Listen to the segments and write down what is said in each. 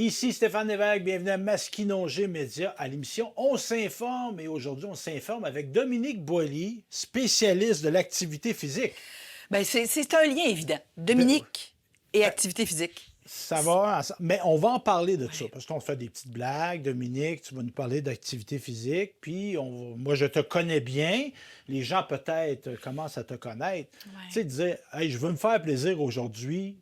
Ici Stéphane Lévesque, bienvenue à Masquinongé Média, à l'émission On s'informe. Et aujourd'hui, on s'informe avec Dominique Boily, spécialiste de l'activité physique. Bien, c'est un lien évident. Dominique et activité physique. Ça va ensemble. Mais on va en parler de ça, parce qu'on fait des petites blagues. Dominique, tu vas nous parler d'activité physique. Puis, moi, je te connais bien. Les gens, peut-être, commencent à te connaître. Ouais. Tu sais, disaient, hey, je veux me faire plaisir aujourd'hui.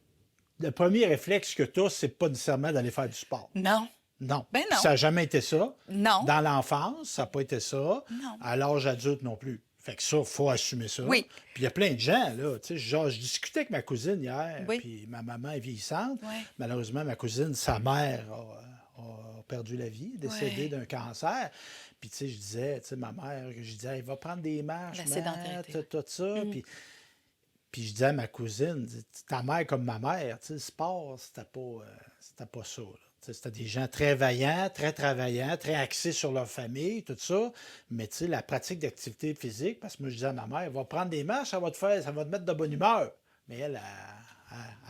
Le premier réflexe que tu as, c'est pas nécessairement d'aller faire du sport. Non. Non. Ben non. Ça n'a jamais été ça. Non. Dans l'enfance, ça n'a pas été ça. Non. À l'âge adulte non plus. Fait que ça, il faut assumer ça. Oui. Puis il y a plein de gens, là. Tu sais, genre, je discutais avec ma cousine hier, Oui. puis ma maman est vieillissante. Oui. Malheureusement, ma cousine, sa mère a perdu la vie, décédée Oui. d'un cancer. Puis, tu sais, je disais, tu sais, ma mère, je disais, elle va prendre des marches, La mère, sédentarité. tout ça. Puis je disais à ma cousine, ta mère comme ma mère, tu sais, le sport, c'était pas ça, là. Tu sais, c'était des gens très vaillants, très travaillants, très axés sur leur famille, tout ça. Mais tu sais, la pratique d'activité physique, parce que moi, je disais à ma mère, elle va prendre des marches, ça va te mettre de bonne humeur. Mais elle,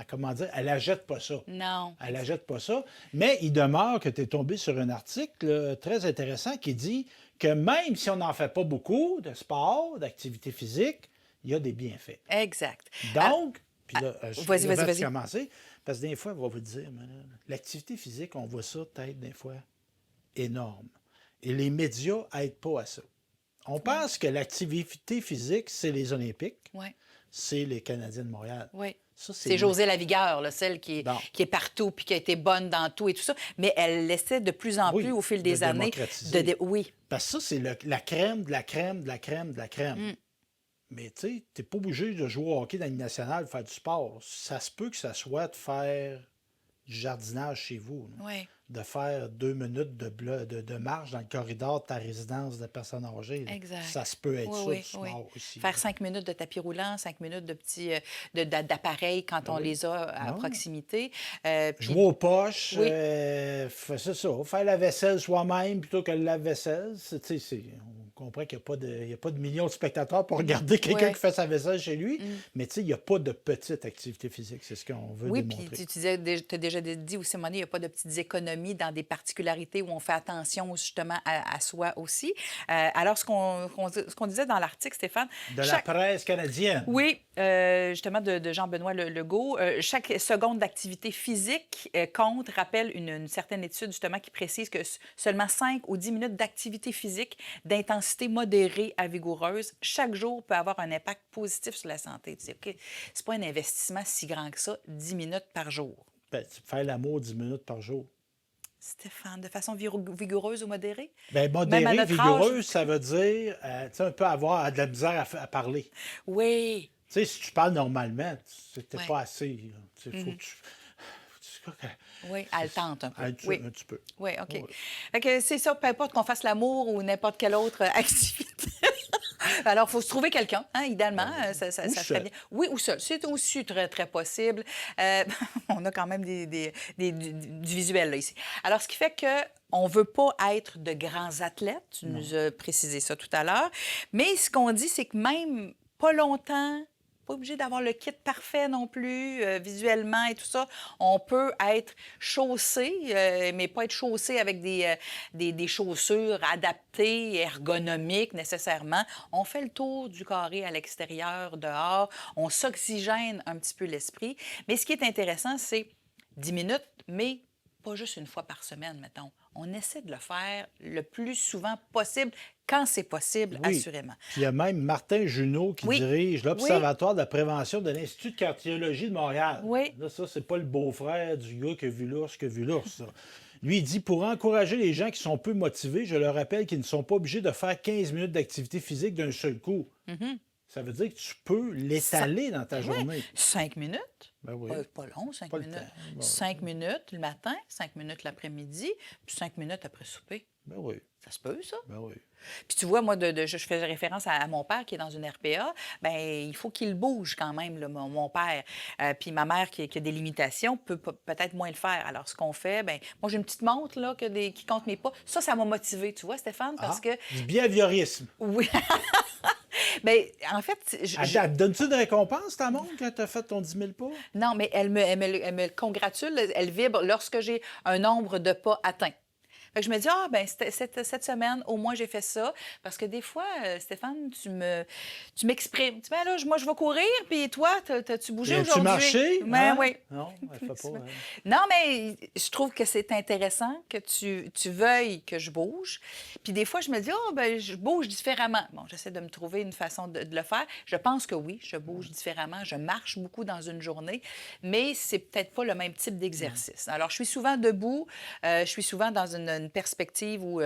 comment dire, elle n'achète pas ça. Non. Elle n'achète pas ça. Mais il demeure que tu es tombé sur un article très intéressant qui dit que même si on n'en fait pas beaucoup de sport, d'activité physique, il y a des bienfaits. Exact. Donc, puis là, vas-y. commencer, parce que des fois, on va vous dire, l'activité physique, on voit ça peut-être des fois énorme. Et les médias n'aident pas à ça. On pense que l'activité physique, c'est les Olympiques, Oui. c'est les Canadiens de Montréal. Oui. Ça, C'est Josée Lavigueur, là, celle qui Bon. est partout puis qui a été bonne dans tout et tout ça. Mais elle essaie de plus en Oui, plus, au fil de des années, démocratiser. Oui. Parce que ça, c'est la crème de la crème de la crème de la crème. Mais tu sais, t'es pas obligé de jouer au hockey dans la Ligue nationale, de faire du sport. Ça se peut que ça soit de faire du jardinage chez vous. Là. Oui. De faire 2 minutes de marche dans le corridor de ta résidence de personnes âgées. Là. Exact. Ça se peut être Oui, ça, oui, du sport aussi. Faire là. 5 minutes de tapis roulant, 5 minutes de petits d'appareils quand on les a à proximité. Puis- Jouer aux poches, Oui. c'est ça. Faire la vaisselle soi-même plutôt que le lave-vaisselle. On comprend qu'il n'y a pas de millions de spectateurs pour regarder quelqu'un Ouais. qui fait sa vaisselle chez lui. Mais tu sais, il n'y a pas de petite activité physique. C'est ce qu'on veut Oui, démontrer. puis tu as déjà dit aussi, Monet, il n'y a pas de petites économies dans des particularités où on fait attention justement à soi aussi. Alors, ce qu'on disait dans l'article, Stéphane... De la presse canadienne. Oui, justement, de Jean-Benoît Legault. Chaque seconde d'activité physique compte, rappelle une certaine étude justement qui précise que seulement 5 ou 10 minutes d'activité physique d'intensité modérée à vigoureuse chaque jour peut avoir un impact positif sur la santé. Tu sais, OK, c'est pas un investissement si grand que ça, 10 minutes par jour. Ben, faire l'amour 10 minutes par jour. Stéphane, de façon vigoureuse ou modérée? Bien, Même à modéré, notre vigoureuse, âge? ça veut dire, tu sais, un peu avoir de la misère à parler. Oui. Tu sais, si tu parles normalement, c'était Ouais. pas assez. Là. Tu sais, faut que tu... Oui, haletante un peu. Oui. Un petit peu. Oui, OK. Oui. Fait que c'est ça, peu importe qu'on fasse l'amour ou n'importe quelle autre activité. Alors, il faut se trouver quelqu'un, hein, idéalement. Ça seul. serait bien. Oui, ou seul. C'est aussi très, très possible. On a quand même du visuel là, ici. Alors, ce qui fait que on ne veut pas être de grands athlètes. Tu nous as précisé ça tout à l'heure. Mais ce qu'on dit, c'est que même pas longtemps, pas obligé d'avoir le kit parfait non plus, visuellement et tout ça. On peut être chaussé, mais pas être chaussé avec des chaussures adaptées, ergonomiques nécessairement. On fait le tour du carré à l'extérieur, dehors. On s'oxygène un petit peu l'esprit. Mais ce qui est intéressant, c'est 10 minutes, mais pas juste une fois par semaine, mettons. On essaie de le faire le plus souvent possible, quand c'est possible, Oui. assurément. Puis il y a même Martin Junot qui Oui. dirige l'Observatoire de la prévention de l'Institut de cardiologie de Montréal. Oui. Là, ça, c'est pas le beau-frère du gars qui a vu l'ours, ça. Lui, il dit, pour encourager les gens qui sont peu motivés, je leur rappelle qu'ils ne sont pas obligés de faire 15 minutes d'activité physique d'un seul coup. Ça veut dire que tu peux l'étaler dans ta journée. 5 minutes. Ben oui. Pas long, 5 Pas le minutes. temps. Bon. 5 minutes le matin, 5 minutes l'après-midi, puis 5 minutes après souper. Ben oui. Ça se peut, ça? Ben oui. Puis tu vois, moi, je fais référence à mon père qui est dans une RPA. Bien, il faut qu'il bouge quand même, là, mon père. Puis ma mère qui a des limitations peut peut-être moins le faire. Alors, ce qu'on fait, bien, moi, j'ai une petite montre là, qui compte mes pas. Ça m'a motivé, tu vois, Stéphane, parce que... Du behaviorisme. Oui. Bien, en fait, Elle te donne-tu de récompense, ta montre, quand tu as fait ton 10 000 pas? non, mais elle me congratule, elle vibre lorsque j'ai un nombre de pas atteints. Fait que je me dis, ah, ben cette semaine, au moins, j'ai fait ça. Parce que des fois, Stéphane, tu m'exprimes. Tu dis, ben là, moi, je vais courir, puis toi, t'as-tu bougé Viens-tu aujourd'hui? marcher? Ben Hein? oui. Non, elle fait pas. Elle. Non, mais je trouve que c'est intéressant que tu veuilles que je bouge. Puis des fois, je me dis, oh, ben je bouge différemment. Bon, j'essaie de me trouver une façon de le faire. Je pense que oui, je bouge différemment. Je marche beaucoup dans une journée, mais c'est peut-être pas le même type d'exercice. Alors, je suis souvent debout. Je suis souvent dans une perspective où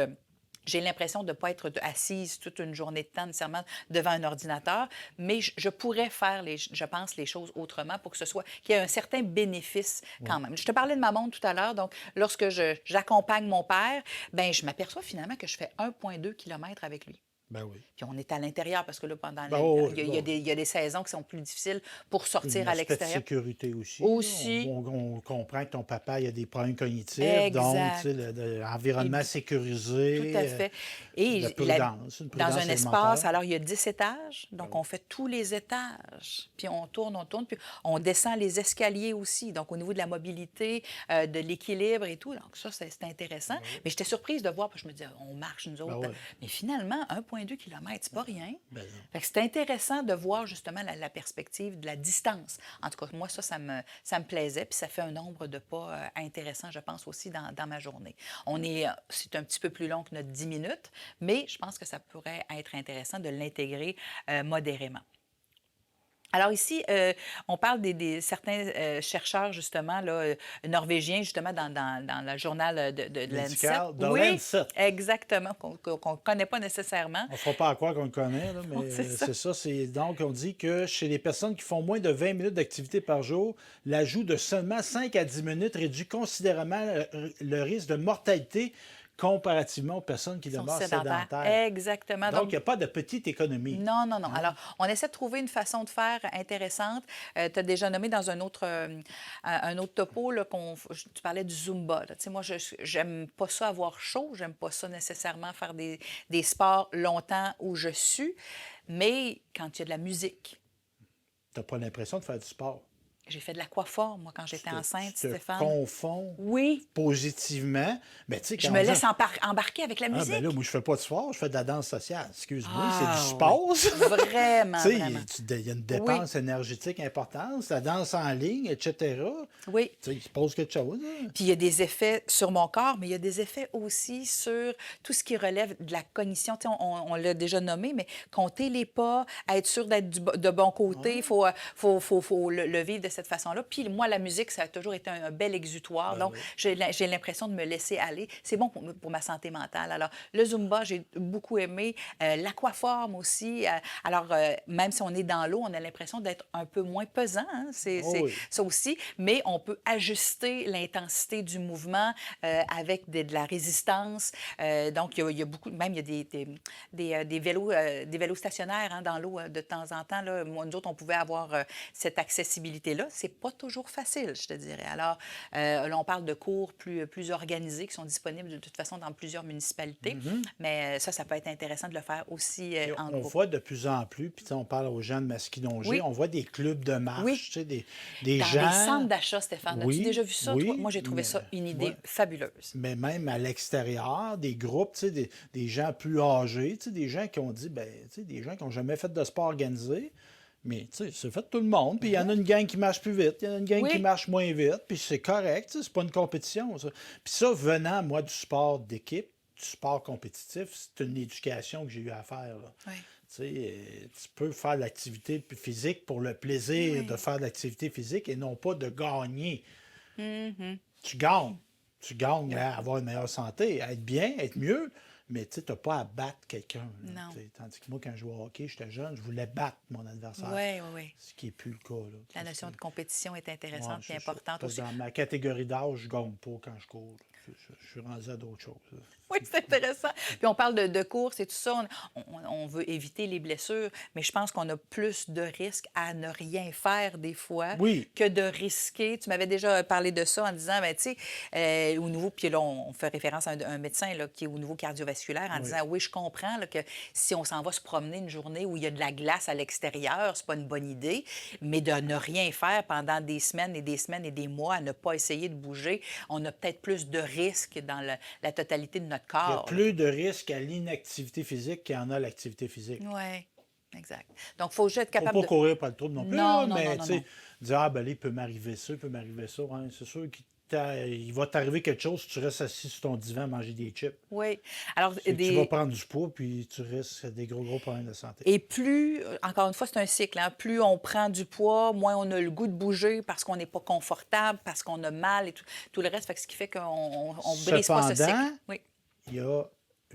j'ai l'impression de ne pas être assise toute une journée de temps nécessairement devant un ordinateur, mais je pourrais faire, je pense, les choses autrement pour que ce soit, qu'il y ait un certain bénéfice quand même. Je te parlais de ma montre tout à l'heure, donc lorsque j'accompagne mon père, ben je m'aperçois finalement que je fais 1,2 km avec lui. Ben oui. Puis on est à l'intérieur parce que là, pendant Ben oui, il y a il y a des saisons qui sont plus difficiles pour C'est un sortir à aspect de l'extérieur. sécurité aussi. Là. Aussi, On comprend que ton papa il a des problèmes cognitifs, donc tu sais, exact. l'environnement Et tout sécurisé, à fait. de Et prudence, une dans prudence un élémentaire. espace, alors il y a 10 étages, Ben donc oui. on fait tous les étages, puis on tourne, puis on descend les escaliers aussi, donc au niveau de la mobilité, de l'équilibre et tout, donc ça, c'est intéressant. Ben oui. Mais j'étais surprise de voir, parce que je me disais, on marche nous Ben autres, oui. mais finalement, 1,2 km, c'est pas rien. Ben non. Fait que c'est intéressant de voir justement la perspective de la distance. En tout cas, moi, ça me plaisait, puis ça fait un nombre de pas intéressant, je pense, aussi dans ma journée. C'est un petit peu plus long que notre 10 minutes, mais je pense que ça pourrait être intéressant de l'intégrer modérément. Alors ici, on parle certains chercheurs, justement, là, norvégiens, justement, dans le journal de l'ANSET. Médical, de Oui, l'Ancet. exactement, qu'on ne connaît pas nécessairement. On ne fera pas à croire qu'on le connaît, là, mais C'est ça. c'est ça. Donc, on dit que chez les personnes qui font moins de 20 minutes d'activité par jour, l'ajout de seulement 5 à 10 minutes réduit considérablement le risque de mortalité comparativement aux personnes qui Ils sont demeurent sédentaires. sédentaires. Exactement. Donc, Donc, il n'y a pas de petite économie. non, non, non. Hein? Alors, on essaie de trouver une façon de faire intéressante. Tu as déjà nommé dans un autre topo, là, tu parlais du Zumba. Là. Tu sais, moi, j'aime pas ça avoir chaud. J'aime pas ça nécessairement faire des sports longtemps où je sue. Mais quand il y a de la musique, Tu n'as pas l'impression de faire du sport. j'ai fait de l'aquaforme, moi, quand j'étais enceinte, Tu te Stéphane. confonds Oui, positivement. Mais tu sais, je quand me on laisse embarquer avec la Ah, musique. ben là, moi, je fais pas de sport, je fais de la danse sociale. Excuse-moi, c'est du Ah, sport, oui. ça. Vraiment, Tu sais, vraiment. il y a une Oui, dépense énergétique importante, la danse en ligne, etc. oui. Tu sais, il se pose quelque chose. Hein. Puis il y a des effets sur mon corps, mais il y a des effets aussi sur tout ce qui relève de la cognition. Tu sais, on l'a déjà nommé, mais compter les pas, être sûr d'être de bon côté, il faut le vivre de cette façon-là. Puis moi, la musique, ça a toujours été un bel exutoire. Ben Donc, oui. j'ai l'impression de me laisser aller. C'est bon pour ma santé mentale. Alors, le Zumba, j'ai beaucoup aimé. L'aquaforme aussi. Alors, même si on est dans l'eau, on a l'impression d'être un peu moins pesant. Hein? Oh oui. Ça aussi. Mais on peut ajuster l'intensité du mouvement avec de la résistance. Donc, il y a beaucoup, même il y a des vélos stationnaires hein, dans l'eau de temps en temps. Là. Moi, nous autres, on pouvait avoir cette accessibilité-là. C'est pas toujours facile, je te dirais. Alors, là, on parle de cours plus organisés qui sont disponibles de toute façon dans plusieurs municipalités. Mais ça peut être intéressant de le faire aussi Et en on groupe. voit de plus en plus, puis tu sais, on parle aux gens de Masquinongé, Oui. on voit des clubs de marche, Oui. tu sais, des Dans gens. des centres d'achat, Stéphane. As-tu Oui, déjà vu ça, oui, toi? Moi, j'ai trouvé mais ça une idée ouais. fabuleuse. Mais même à l'extérieur, des groupes, tu sais, des gens plus âgés, tu sais, des gens qui ont dit, ben, tu sais, des gens qui n'ont jamais fait de sport organisé, mais tu sais, c'est fait tout le monde. Puis il y en a une gang qui marche plus vite, il y en a une gang qui Oui. marche moins vite, puis c'est correct, tu sais, c'est pas une compétition, ça. Puis ça, venant, moi, du sport d'équipe, du sport compétitif, c'est une éducation que j'ai eu à faire, là. Oui. Tu sais, tu peux faire de l'activité physique pour le plaisir Oui. de faire de l'activité physique et non pas de gagner. Mhm. Tu gagnes. Tu gagnes à avoir une meilleure santé, à être bien, à être mieux, mais tu n'as pas à battre quelqu'un. Là, Non. tu sais. Tandis que moi, quand je jouais au hockey, j'étais jeune, je voulais battre mon adversaire. Oui, oui, oui. Ce qui n'est plus le cas. Là. La notion de compétition est Ouais, intéressante et c'est ça. importante Parce que aussi. dans ma catégorie d'âge, je ne gagne pas quand je cours. Je suis rendu à d'autres choses. Là. Oui, c'est intéressant. Puis on parle de course et tout ça. On veut éviter les blessures, mais je pense qu'on a plus de risques à ne rien faire des fois Oui. que de risquer. Tu m'avais déjà parlé de ça en disant, ben tu sais, au niveau, puis là, on fait référence à un médecin là, qui est au niveau cardiovasculaire. cardiovasculaire en Oui. disant, oui, je comprends là, que si on s'en va se promener une journée où il y a de la glace à l'extérieur, c'est pas une bonne idée, mais de ne rien faire pendant des semaines et des semaines et des mois, à ne pas essayer de bouger, on a peut-être plus de risques dans la totalité de notre Il y a corps. plus de risques à l'inactivité physique qu'il y en a à l'activité physique. Oui, exact. Donc, il faut juste être Faut capable pas de... courir par le trouble non plus, Non, là, non, non, mais non, tu sais, non. dire, ah, ben là, il peut m'arriver ça, il peut m'arriver ça. Ouais, c'est sûr qu'il va t'arriver quelque chose si tu restes assis sur ton divan à manger des chips. Oui. Alors, C'est que tu vas prendre du poids, puis tu risques des gros problèmes de santé. Et plus, encore une fois, c'est un cycle, hein, plus on prend du poids, moins on a le goût de bouger parce qu'on n'est pas confortable, parce qu'on a mal et tout le reste. Fait que ce qui fait qu'on ne brise pas ce cycle. Cependant, Oui. il y a,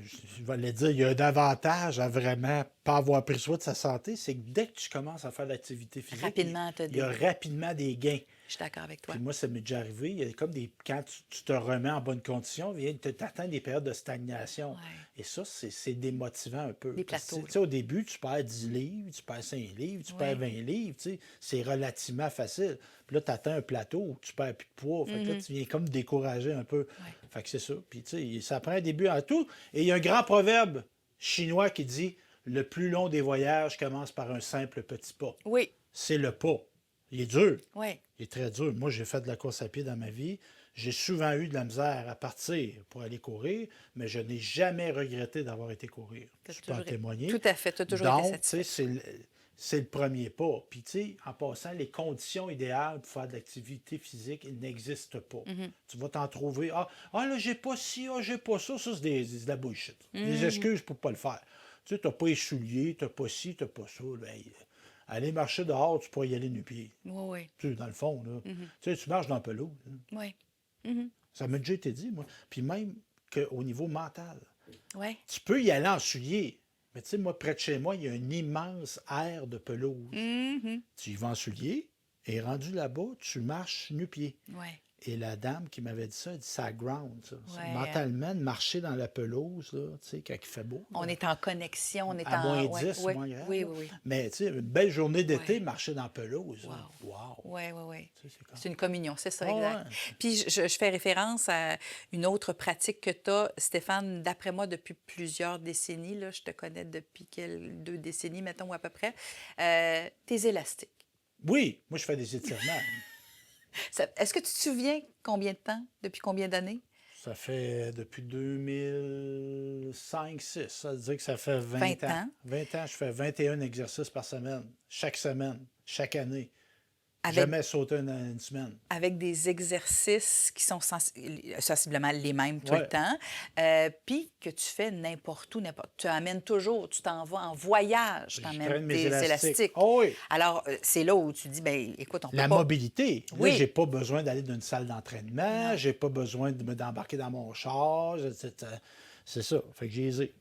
je vais le dire, il y a un avantage à vraiment pas avoir pris soin de sa santé, c'est que dès que tu commences à faire de l'activité physique, Rapidement, t'as il y a rapidement des gains. Je suis d'accord avec toi. Puis moi, ça m'est déjà arrivé. Il y a comme quand tu te remets en bonne condition, tu atteins des périodes de stagnation. Ouais. Et ça, c'est démotivant un peu. Des Parce que, plateaux. tu sais, au début, tu perds 10 livres, tu perds 5 livres, tu perds 20 livres. Tu sais, c'est relativement facile. Puis là, tu atteins un plateau où tu perds plus de poids. Fait que là, tu viens comme décourager un peu. Fait que c'est ça. Puis, tu sais, ça prend un début en tout. Et il y a un grand proverbe chinois qui dit « Le plus long des voyages commence par un simple petit pas. » Oui, C'est le pas. Il est dur. oui. Il est très dur. Moi, j'ai fait de la course à pied dans ma vie. J'ai souvent eu de la misère à partir pour aller courir, mais je n'ai jamais regretté d'avoir été courir. T'as Je peux en toujours- témoigner. Tout à fait, tu as toujours été Donc, tu satisfait. sais, c'est le premier pas. Puis, tu sais, en passant, les conditions idéales pour faire de l'activité physique, ils n'existent pas. Tu vas t'en trouver. Là, j'ai pas ci, j'ai pas ça. Ça, c'est de la bullshit. Des excuses pour pas le faire. Tu sais, t'as pas les souliers, t'as pas ci, t'as pas ça. Ben, aller marcher dehors, tu pourrais y aller nu-pied. Oui, Tu sais, dans le fond, là. Tu sais, tu marches dans la pelouse. oui. Oui. Ça m'a déjà été dit, moi. Puis même qu'au niveau mental, Oui. tu peux y aller en souliers. Mais tu sais, moi, près de chez moi, il y a une immense aire de pelouse. Tu y vas en souliers, et rendu là-bas, tu marches nu-pied. Oui. Et la dame qui m'avait dit ça, elle dit ça ground, ça. Ouais. Mentalement, de marcher dans la pelouse, là, tu sais, quand il fait beau. On là, est en connexion, on est à en... moins ouais, 10, ouais. moins grave. Oui, là. oui, oui. Mais tu sais, une belle journée d'été, Ouais. marcher dans la pelouse. là. Wow. Oui, oui, oui. Tu sais, c'est comme- C'est une communion, c'est ça, Ah exact. ouais. Puis je fais référence à une autre pratique que tu as, Stéphane, d'après moi, depuis plusieurs décennies. Là, je te connais depuis 2 décennies, mettons, ou à peu près. Tes élastiques. Oui, moi, je fais des étirements. Est-ce que tu te souviens combien de temps, depuis combien d'années? Ça fait depuis 2005-6. Ça veut dire que ça fait 20 20 ans. ans. 20 ans, je fais 21 exercices par semaine. Chaque semaine, chaque année. Avec, Jamais sauter une semaine. avec des exercices qui sont sensiblement les mêmes tout le Ouais. temps, puis que tu fais n'importe où, n'importe. Tu amènes toujours, tu t'en vas en voyage, tu Je emmènes traîne mes tes élastiques. élastiques. Oh oui. Alors, c'est là où tu dis, ben écoute, on peut La pas... mobilité. Là, Oui. j'ai pas besoin d'aller dans une salle d'entraînement. J'ai pas besoin d'embarquer dans mon char. C'est ça. Fait que j'ai aisé.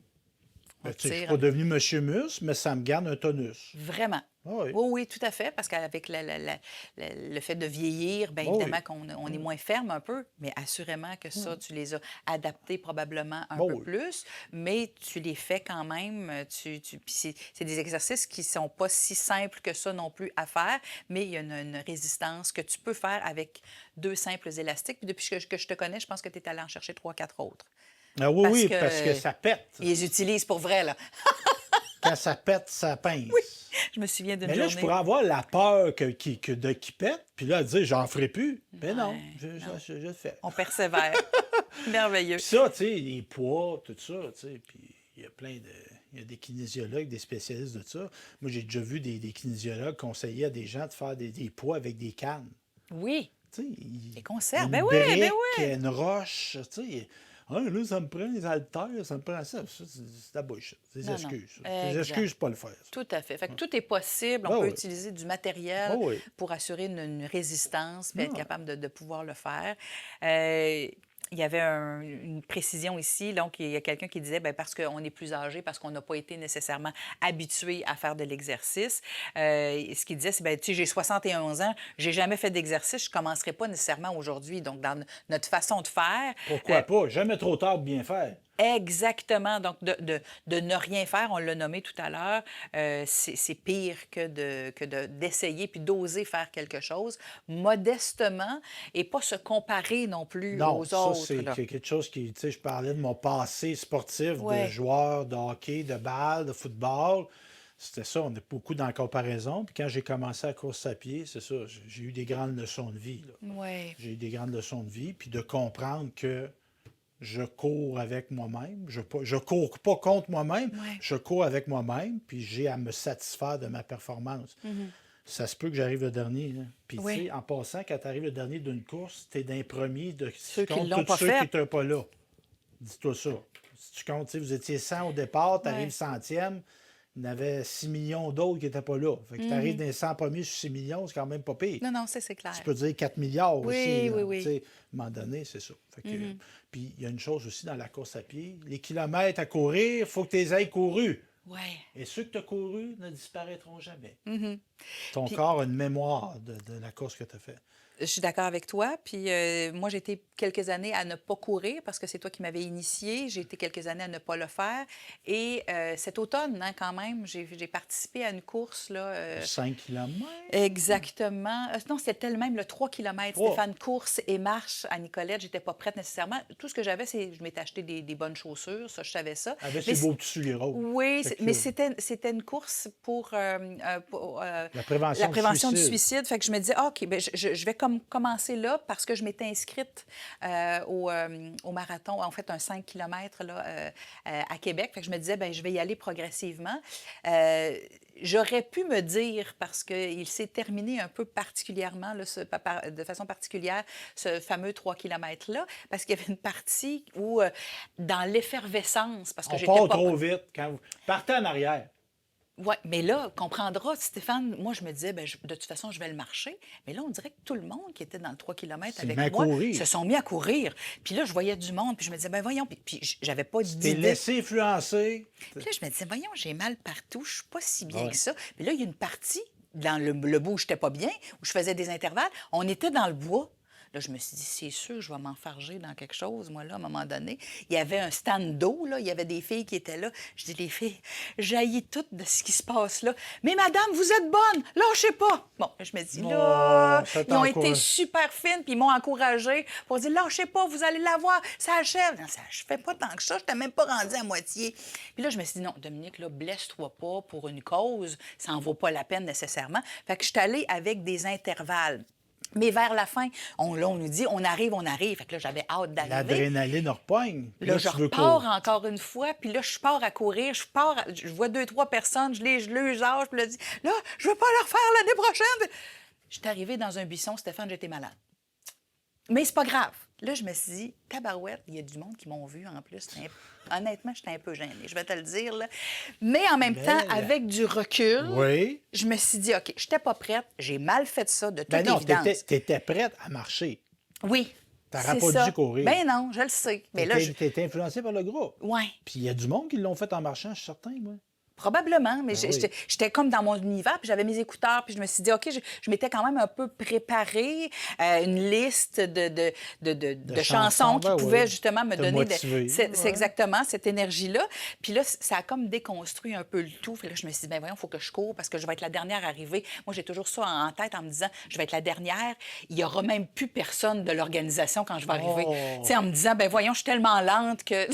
On Tu sais, je suis tire. pas devenu Monsieur Muscle, mais ça me garde un tonus. Vraiment. Ah oui. Oui, oui, tout à fait, parce qu'avec le fait de vieillir, bien Ah oui. évidemment qu'on est moins ferme un peu, mais assurément que ça, tu les as adaptés probablement un Ah peu oui. plus, mais tu les fais quand même. Puis c'est des exercices qui sont pas si simples que ça non plus à faire, mais il y a une résistance que tu peux faire avec 2 simples élastiques. Puis depuis que je te connais, je pense que tu es allé en chercher 3-4 autres. Ah oui, Parce oui, que- parce que ça pète. Ils les utilisent pour vrai, là. Quand ça pète, ça pince. Je me souviens d'une Mais là, journée... je pourrais avoir la peur qui pète, puis là, dire j'en ferai plus. Mais non, Ouais, je le fais. On persévère. Merveilleux. Puis ça, tu sais, les poids, tout ça, tu sais, puis il y a il y a des kinésiologues, des spécialistes de ça. Moi, j'ai déjà vu des kinésiologues conseiller à des gens de faire des poids avec des cannes. Oui. Tu sais, Des conserves, une ben oui, ben brique, oui. une roche, tu sais. Ah, là, ça me prend les haltères, ça me prend ça. Ça, c'est de la bullshit. C'est des Non, non. excuses. ça. Des Exact. excuses pour pas le faire. ça. Tout à fait. Fait que tout est possible. On Ah peut oui. utiliser du matériel Ah oui. pour assurer une résistance puis être Ah. capable de pouvoir le faire. Il y avait une précision ici. Donc, il y a quelqu'un qui disait, bien, parce qu'on est plus âgé, parce qu'on n'a pas été nécessairement habitué à faire de l'exercice. Ce qu'il disait, c'est, bien, tu sais, j'ai 71 ans, j'ai jamais fait d'exercice, je ne commencerai pas nécessairement aujourd'hui. Donc, dans notre façon de faire, Pourquoi pas? Jamais trop tard pour bien faire. Exactement. Donc, de ne rien faire, on l'a nommé tout à l'heure, c'est pire d'essayer puis d'oser faire quelque chose modestement et pas se comparer non plus Non, aux ça, autres, c'est là. quelque chose qui, tu sais, je parlais de mon passé sportif de Ouais. joueur de hockey, de balle, de football. C'était ça, on est beaucoup dans la comparaison. Puis quand j'ai commencé à course à pied, c'est ça, j'ai eu des grandes leçons de vie, là. Ouais. J'ai eu des grandes leçons de vie, puis de comprendre que je cours avec moi-même. Je cours pas contre moi-même, Ouais. je cours avec moi-même, puis j'ai à me satisfaire de ma performance. Ça se peut que j'arrive le dernier, hein. Puis, tu Oui. sais, en passant, quand tu arrives le dernier d'une course, tu es d'un premier de si Ceux tu qui comptes l'ont tous pas ceux qui fait. n'étaient pas là. Dis-toi ça. Si tu comptes, tu sais, vous étiez 100 au départ, tu arrives Ouais. centième, il y en avait 6 millions d'autres qui n'étaient pas là. Fait que tu arrives dans les 100 premiers sur 6 millions, c'est quand même pas pire. Non, non, c'est Tu clair. peux dire 4 milliards aussi, Oui, là. oui, Tu oui. sais, à un moment donné, c'est ça. Fait que, puis il y a une chose aussi dans la course à pied. Les kilomètres à courir, il faut que tu les aies courus. Ouais. Et ceux que tu as courus ne disparaîtront jamais. Mhm. Ton Puis, corps a une mémoire de la course que tu as faite. je suis d'accord avec toi. Puis moi, j'ai été quelques années à ne pas courir parce que c'est toi qui m'avais initié. J'ai été quelques années à ne pas le faire. Et cet automne, hein, quand même, j'ai participé à une course, là. 5 kilomètres. Exactement. Non, c'était même le 3 km, 3. Stéphane, course et marche à Nicolette. J'étais pas prête nécessairement. Tout ce que j'avais, c'est je m'étais acheté des bonnes chaussures. Ça, je savais ça. Avec Mais ses beaux petits souliers roses. oui, Fait que, mais c'était une course pour la prévention la du prévention du suicide. suicide. Fait que je me disais, ah, OK, ben, je vais commencer là parce que je m'étais inscrite au marathon, en fait, un 5 km là, à Québec. Fait que je me disais, ben, je vais y aller progressivement. J'aurais pu me dire, parce qu'il s'est terminé un peu particulièrement, là, de façon particulière, ce fameux 3 km-là, parce qu'il y avait une partie où, dans l'effervescence, parce que On j'étais part pas... trop vite. Quand vous partez en arrière. Oui, mais là, comprendras, Stéphane, moi, je me disais, ben, de toute façon, je vais le marcher. Mais là, on dirait que tout le monde qui était dans le 3 km C'est avec mis à moi courir. se sont mis à courir. Puis là, je voyais du monde, puis je me disais, ben voyons, puis j'avais pas T'es d'idée. laissé influencer. Puis là, je me disais, voyons, j'ai mal partout, je suis pas si bien Ouais. que ça. Puis là, il y a une partie, dans le bout où j'étais pas bien, où je faisais des intervalles, on était dans le bois. Là, je me suis dit, c'est sûr, je vais m'enfarger dans quelque chose, moi, là, à un moment donné. Il y avait un stand d'eau, là, il y avait des filles qui étaient là. Je dis, les filles, j'haïs toutes de ce qui se passe là. Mais madame, vous êtes bonne, lâchez pas. Bon, je me dis, là, Oh, ça ils ont été t'encourage. super fines, puis ils m'ont encouragée pour dire, lâchez pas, vous allez la voir, ça achève. Non, ça achève pas tant que ça, je t'ai même pas rendue à moitié. Puis là, je me suis dit, non, Dominique, là, blesse-toi pas pour une cause, ça en vaut pas la peine nécessairement. Fait que je suis allée avec des intervalles. Mais vers la fin, là, on nous dit, on arrive, on arrive. Fait que là, j'avais hâte d'arriver. L'adrénaline repogne. Puis Là, je tu veux repars courir. encore une fois, puis là, je pars à courir, je vois 2, 3 personnes, je les âge, puis là, dis, là, je veux pas le refaire l'année prochaine. Je suis arrivée dans un buisson, Stéphane, j'étais malade. Mais c'est pas grave. Là, je me suis dit, tabarouette, il y a du monde qui m'ont vu en plus. Honnêtement, j'étais un peu gênée, je vais te le dire, là. Mais en même temps, avec du recul, Oui. je me suis dit, OK, je n'étais pas prête, j'ai mal fait ça, de toute Ben non, évidence. t'étais prête à marcher. Oui. T'aurais c'est pas ça. dû courir. Ben non, je le sais. Mais là, T'étais influencé par le groupe. ouais. Puis il y a du monde qui l'ont fait en marchant, je suis certain, moi. Probablement, mais Ben oui. j'étais comme dans mon univers, puis j'avais mes écouteurs, puis je me suis dit, OK, je m'étais quand même un peu préparé une liste de chansons qui ben pouvaient oui. justement me Te donner motiver. c'est Ouais. exactement cette énergie-là. Puis là, ça a comme déconstruit un peu le tout. Puis là, je me suis dit, ben voyons, il faut que je cours parce que je vais être la dernière arrivée. Moi, j'ai toujours ça en tête en me disant, je vais être la dernière. Il n'y aura même plus personne de l'organisation quand je vais arriver. Oh. Tu sais, en me disant, ben voyons, je suis tellement lente que...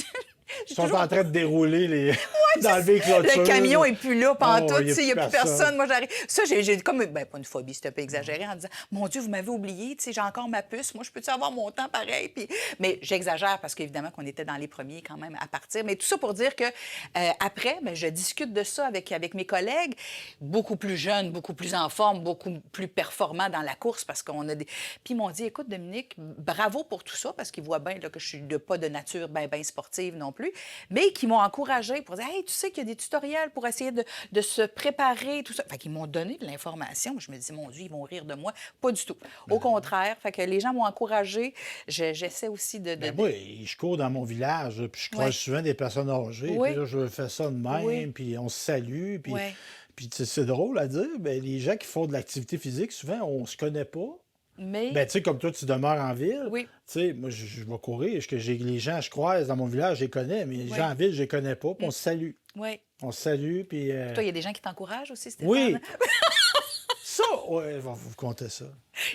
Ils sont en train de dérouler les. d'enlever les clôtures. Le camion n'est plus là, pantoute, Oh, il n'y a plus personne. Moi, j'arrive. Ça, j'ai comme, ben, pas une phobie, c'était un peu exagéré, en disant, mon Dieu, vous m'avez oublié, tu sais, j'ai encore ma puce, moi, je peux-tu avoir mon temps pareil? Puis... Mais j'exagère parce qu'évidemment qu'on était dans les premiers quand même à partir. Mais tout ça pour dire que après, ben, je discute de ça avec mes collègues, beaucoup plus jeunes, beaucoup plus en forme, beaucoup plus performants dans la course parce qu'on a des. Puis ils m'ont dit, écoute, Dominique, bravo pour tout ça parce qu'ils voient bien là, que je suis pas de nature bien sportive non plus, mais qui m'ont encouragée pour dire, hey, tu sais qu'il y a des tutoriels pour essayer de se préparer, tout ça. Fait qu'ils m'ont donné de l'information. Je me dis, mon Dieu, ils vont rire de moi. Pas du tout. Au contraire, fait que les gens m'ont encouragée. J'essaie aussi Ben moi, je cours dans mon village, là, puis je croise Ouais. souvent des personnes âgées. Oui. Puis là, je fais ça de même, Oui. puis on se salue. Puis, Ouais. puis c'est drôle à dire, ben, les gens qui font de l'activité physique, souvent, on se connaît pas. Mais, Ben, tu sais, comme toi, tu demeures en ville. oui, Tu sais, moi, je vais courir. Les gens, je croise dans mon village, je les connais, mais les oui, gens en ville, je les connais pas. Puis on se salue. oui. On se salue, puis... Puis toi, il y a des gens qui t'encouragent aussi, Stéphane? Oui! Ça, ouais, vous comptez ça.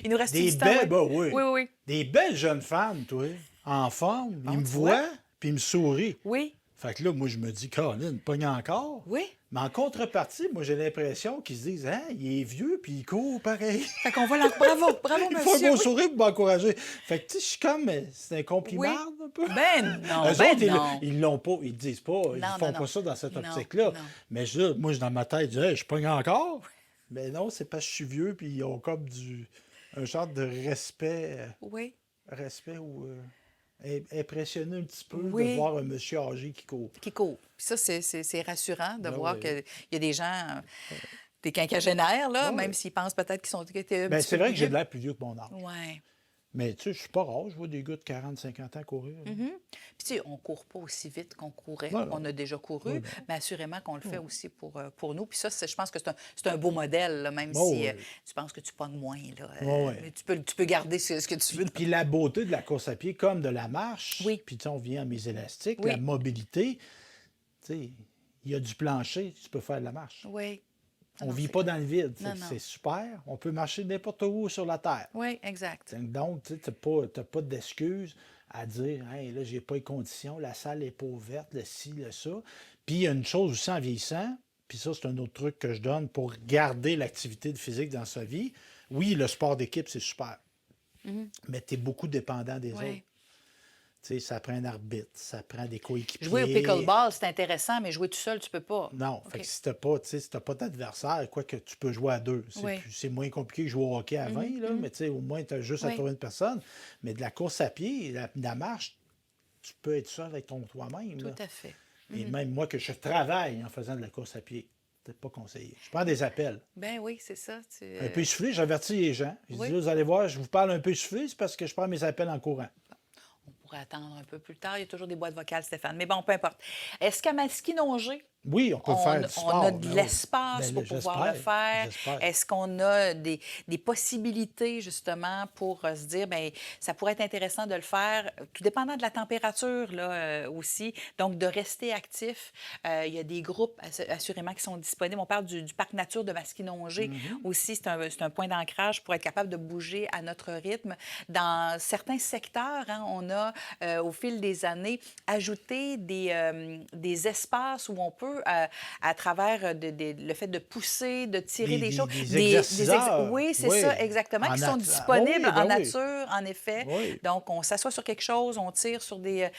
Il nous reste Des du temps, oui. belles, ben oui. Oui, oui, oui. Des belles jeunes femmes, toi, en forme. Bon, Ils me tu vois? voient, puis ils me sourient. Oui, Fait que là, moi, je me dis, Colin, pogne encore. oui. Mais en contrepartie, moi, j'ai l'impression qu'ils se disent, hein, il est vieux, puis il court pareil. Fait qu'on va Bravo, bravo, Il faut un monsieur. beau Oui. sourire pour m'encourager. Fait que, tu sais, je suis comme, c'est un compliment, Oui. un peu. Ben non, Eux ben autres, non. ils l'ont pas, ils le disent pas, ils Non, font non, pas non. ça dans cette Non, optique-là. non. Mais moi, dans ma tête, je dis, hey, je pogne encore. Mais non, c'est parce que je suis vieux, puis ils ont comme un genre de Oui, respect ou impressionné un petit peu de oui. voir un monsieur âgé qui court. Qui court. Puis ça, c'est rassurant de Ben voir oui. qu'il y a des gens, des quinquagénaires, là, Ben même oui. s'ils pensent peut-être qu'ils étaient un Ben, petit c'est peu vrai plus que j'ai de vieux. l'air plus vieux que mon âge. Oui. Mais tu sais, je suis pas rare, je vois des gars de 40, 50 ans courir. Là. Puis tu sais, on court pas aussi vite qu'on courait. Non, non. On a déjà couru, Oui, non. mais assurément qu'on le fait aussi pour nous. Puis ça, je pense que c'est un beau modèle, là, même Oh, si oui. tu penses que tu pognes moins. Là, Oh, oui. mais tu peux garder ce que tu veux. Puis la beauté de la course à pied, comme de la marche, Oui. puis tu sais, on vient à mes élastiques, Oui. la mobilité, tu sais, il y a du plancher, tu peux faire de la marche. Oui. On Non, vit c'est pas clair. dans le vide, Non, non. c'est super. On peut marcher n'importe où sur la terre. Oui, exact. Donc, tu n'as pas d'excuses à dire, hey, là, j'ai pas les conditions, la salle n'est pas ouverte, le ci, le ça. Puis, il y a une chose aussi en vieillissant, puis ça, c'est un autre truc que je donne pour garder l'activité physique dans sa vie. Oui, le sport d'équipe, c'est super, mais tu es beaucoup dépendant des autres. Oui. Tu sais, ça prend un arbitre, ça prend des coéquipiers. Jouer au pickleball, c'est intéressant, mais jouer tout seul, tu peux pas. Non, OK. fait que si t'as pas, tu sais, si t'as pas d'adversaire, quoi que tu peux jouer à deux. Oui. C'est moins compliqué que jouer au hockey à 20, là, mais tu sais, au moins, tu as juste à Oui. trouver une personne. Mais de la course à pied, la marche, tu peux être seul avec toi-même. Tout là. à fait. Et même moi, que je travaille en faisant de la course à pied, c'est pas conseillé. Je prends des appels. Ben oui, c'est ça. Un peu essoufflé, j'avertis les gens. Je Oui. dis, là, vous allez voir, je vous parle un peu essoufflé, c'est parce que je prends mes appels en courant. On pourrait attendre un peu plus tard. Il y a toujours des boîtes vocales, Stéphane. Mais bon, peu importe. Est-ce qu'à Masquinongé, Oui, on peut faire du sport. on a ben de oui. l'espace Ben, pour pouvoir le faire? j'espère. Est-ce qu'on a des possibilités, justement, pour se dire, bien, ça pourrait être intéressant de le faire, tout dépendant de la température, là, aussi. Donc, de rester actif. Il y a des groupes, assurément, qui sont disponibles. On parle du parc nature de Masquinongé aussi. C'est un point d'ancrage pour être capable de bouger à notre rythme. Dans certains secteurs, hein, on a, au fil des années, ajouté des espaces où on peut, à travers le fait de pousser, de tirer des choses. exerciceurs. Oui, c'est Oui. ça, exactement, En qui sont nat- disponibles oui, ben en oui. nature, en effet. Oui. Donc, on s'assoit sur quelque chose, on tire sur des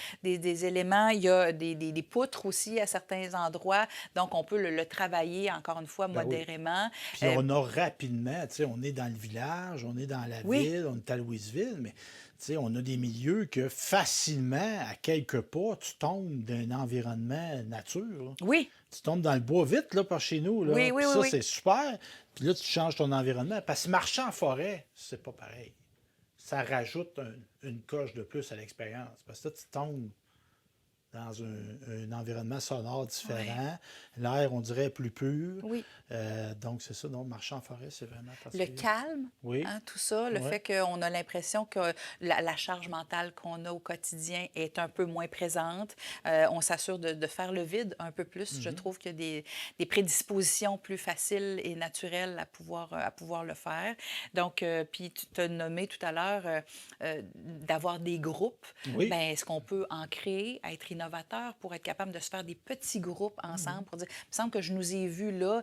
éléments. Il y a des poutres aussi à certains endroits. Donc, on peut le travailler, encore une fois, Ben oui. modérément. Puis on a rapidement, tu sais, on est dans le village, on est dans la Oui. ville, on est à Louisville, mais tu sais, on a des milieux que facilement, à quelques pas, tu tombes d'un environnement nature. Là. Oui, Tu tombes dans le bois vite, là, par chez nous. Là. Oui, oui, Puis oui, ça, oui. c'est super. Puis là, tu changes ton environnement. Parce que marcher en forêt, c'est pas pareil. Ça rajoute une coche de plus à l'expérience. Parce que là, tu tombes dans un environnement sonore différent. L'air, on dirait, plus pur. oui. Donc, c'est ça. Donc, marcher en forêt, c'est vraiment Le particulier. calme, Oui. hein, tout ça, le Ouais. fait qu'on a l'impression que la charge mentale qu'on a au quotidien est un peu moins présente. On s'assure de faire le vide un peu plus. Je trouve qu'il y a des prédispositions plus faciles et naturelles à pouvoir le faire. Donc, puis tu t'as nommé tout à l'heure d'avoir des groupes. Oui. Bien, est-ce qu'on peut en créer, être innovateur pour être capable de se faire des petits groupes ensemble pour dire, il me semble que je nous ai vus là,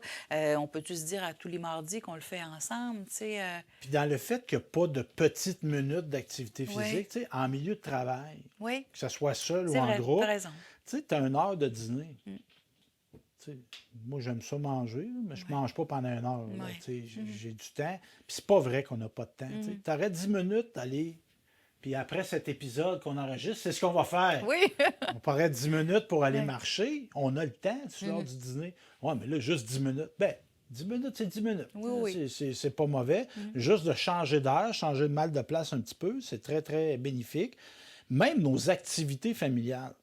on peut-tu se dire à tous les mardis qu'on le fait ensemble, tu sais? Puis dans le fait qu'il n'y a pas de petites minutes d'activité Oui. physique, tu sais, en milieu de travail, Oui, que ce soit seul ou c'est en vrai, groupe, t'as raison. tu sais, tu as une heure de dîner. Tu sais, moi, j'aime ça manger, là, mais je ne mange pas pendant une heure. là, Ouais. tu sais, j'ai du temps. Puis c'est pas vrai qu'on n'a pas de temps. Tu aurais 10 minutes, allez. Puis après cet épisode qu'on enregistre, c'est ce qu'on va faire. Oui, On paraît 10 minutes pour aller Ouais. marcher. On a le temps, c'est l'heure du dîner. Oui, mais là, juste 10 minutes. Ben, 10 minutes, c'est 10 minutes. Oui, oui. C'est pas mauvais. Juste de changer d'air, changer de mal de place un petit peu, c'est très, très bénéfique. Même nos activités familiales.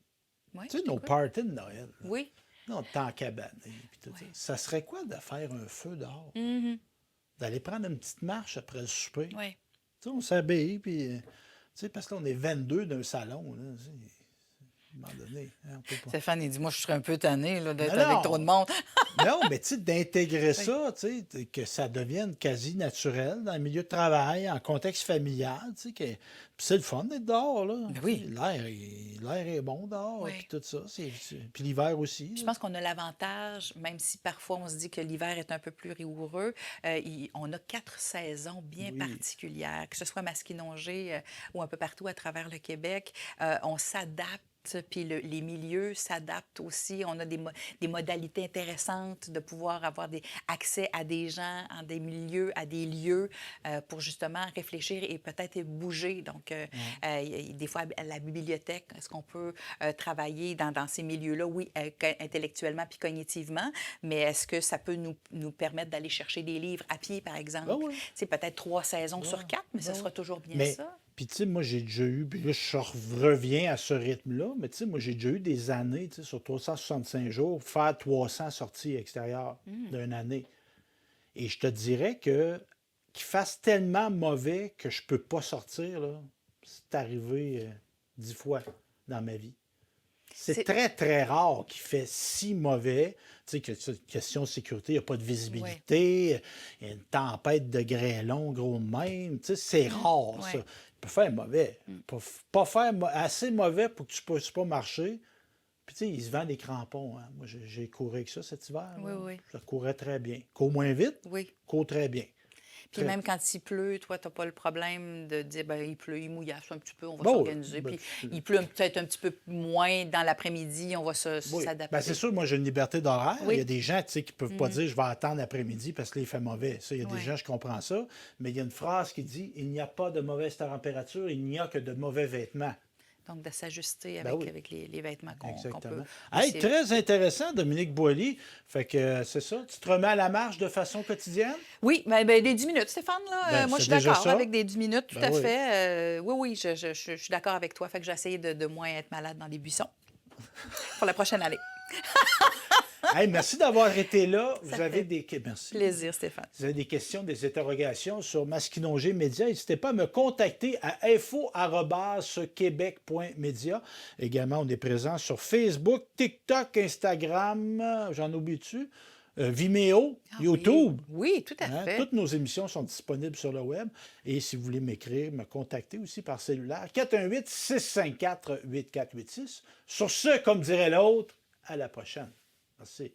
oui, Tu sais, je nos t'écoute. parties de Noël. là. Oui, Non, t'es en cabane. Puis tout ça. Ça serait quoi de faire un feu dehors? Mhm. D'aller prendre une petite marche après le souper? Oui. Tu sais, on s'habille, puis, tu sais, parce que là, on est 22 d'un salon, là, tu sais, à un moment donné, hein, on peut pas. Stéphane, il dit, moi, je serais un peu tanné là, Non, d'être avec trop de non, monde. non, mais tu sais, d'intégrer Oui. ça, tu sais, que ça devienne quasi naturel dans le milieu de travail, en contexte familial, tu sais, puis c'est le fun d'être dehors, là, Ben tu sais, oui, l'air est bon dehors, puis oui. tout ça, puis l'hiver aussi, Je là. pense qu'on a l'avantage, même si parfois on se dit que l'hiver est un peu plus rigoureux, on a 4 saisons bien Oui, particulières, que ce soit Masquinongé ou un peu partout à travers le Québec. On s'adapte. Puis les milieux s'adaptent aussi. On a des modalités intéressantes de pouvoir avoir accès à des gens, à des milieux, à des lieux pour justement réfléchir et peut-être bouger. Donc, ouais. des fois, à la bibliothèque, est-ce qu'on peut travailler dans ces milieux-là? Oui, intellectuellement puis cognitivement, mais est-ce que ça peut nous permettre d'aller chercher des livres à pied, par Ben exemple? oui, C'est peut-être 3 saisons ouais, sur 4, mais ce ben oui. sera toujours bien Mais, ça. puis tu sais, moi, j'ai déjà eu, puis là, reviens à ce rythme-là, mais tu sais, moi, j'ai déjà eu des années, tu sais, sur 365 jours, faire 300 sorties extérieures d'une année. Et je te dirais qu'il fasse tellement mauvais que je peux pas sortir, là, c'est arrivé 10 fois dans ma vie. C'est C'est... très, très rare qu'il fait si mauvais. Tu sais, que question de sécurité, il n'y a pas de Oui, visibilité, il y a une tempête de grêlons gros de même. Tu sais, c'est rare, ça. oui, Il peut faire mauvais. Pas faire assez mauvais pour que tu ne puisses pas marcher. Puis, tu sais, il se vend des crampons. Hein. Moi, j'ai couru avec ça cet hiver. oui, Là. oui, Ça courait très bien. Cours moins vite, oui. cours très bien. Puis Très. même quand il pleut, toi, tu n'as pas le problème de dire, ben il pleut, il mouillasse un petit peu, on va Bon, s'organiser. ben, Puis il pleut peut-être un petit peu moins dans l'après-midi, on va oui. Ben, c'est s'adapter. sûr, moi, j'ai une liberté d'horaire. Il y a Oui, des gens, tu sais, qui ne peuvent pas dire je vais attendre l'après-midi parce qu'il fait mauvais. Ça, il y a des oui. gens, je comprends ça. Mais il y a une phrase qui dit il n'y a pas de mauvaise température, il n'y a que de mauvais vêtements. Donc, de s'ajuster Ben oui. avec les vêtements qu'on peut Exactement. Hey, aussi. très intéressant, Dominique Boily. Fait que c'est ça, tu te remets à la marche de façon quotidienne? Oui, des 10 minutes, Stéphane, là. Ben, Moi, je c'est suis déjà d'accord ça. avec des 10 minutes, tout Ben à oui. fait. Oui, oui, je suis d'accord avec toi. Fait que j'essaie de moins être malade dans les buissons pour la prochaine année. Hey, merci d'avoir été là. Ça Vous avez fait des. Merci. plaisir, Stéphane. Vous avez des questions, des interrogations sur Masquinongé Média, n'hésitez pas à me contacter à info@quebec.media. Également, on est présent sur Facebook, TikTok, Instagram, j'en oublie-tu? Vimeo, Ah oui, YouTube. oui, tout à Hein? fait. Toutes nos émissions sont disponibles sur le web. Et si vous voulez m'écrire, me contacter aussi par cellulaire, 418-654-8486. Sur ce, comme dirait l'autre, à la prochaine. Merci.